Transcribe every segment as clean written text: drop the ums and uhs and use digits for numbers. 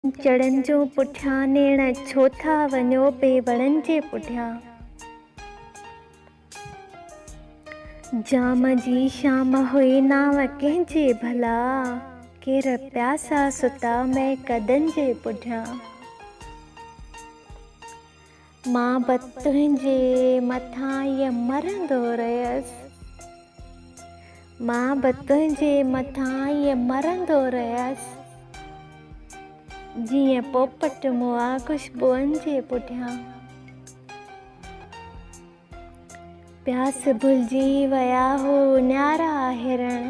चढ़न जो पुठियां नेण छो था वञो पे वणन जे पुठियां। जाम जी शाम हुई नाव कंहिंजे भला, केर प्यासा सुता मैं कदन जे पुठियां। मां बि तुंहिंजे मथां ये मरंदो रहियसि, मां बि तुंहिंजे मथां ये मरंदो रहियसि, जीअं पोपट मुआ खुशबुअनि जे पुठियां। प्यास भुलिजी विया हो न्यारा हिरण,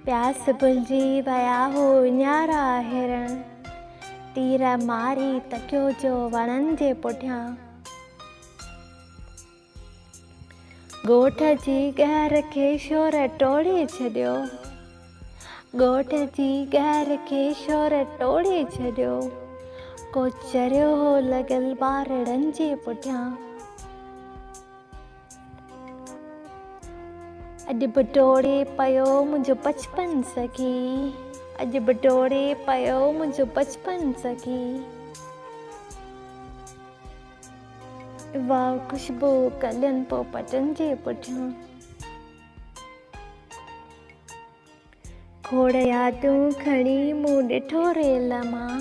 प्यास भुलिजी विया हो न्यारा हिरण, तीर मारी तकियो जो वणनि जे पुठियां। ॻोठ जी गैर खे शोर टोड़े छॾियो, ॻोठ जी गैर खे शोर टोड़े छॾियो, को चरियो हो लॻल ॿारड़नि जे पुठियां। अॼु बि टोड़े पियो मुंहिंजो बचपन सखी, अॼु बि टोड़े पियो मुंहिंजो बचपन सखी। वाह खुशबू कलियनि पोपटनि जे पुठियां। खोड़ यादूं खणी मूं ॾिठो रेल मां,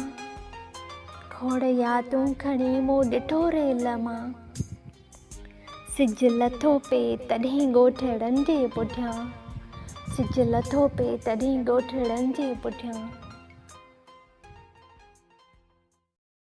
खोड़ यादूं खणी मूं ॾिठो रेल मां, सिज लथो पे तॾहिं ॻोठड़नि जे पुठियां, सिज लथो पे तॾहिं ॻोठड़नि जे पुठियां।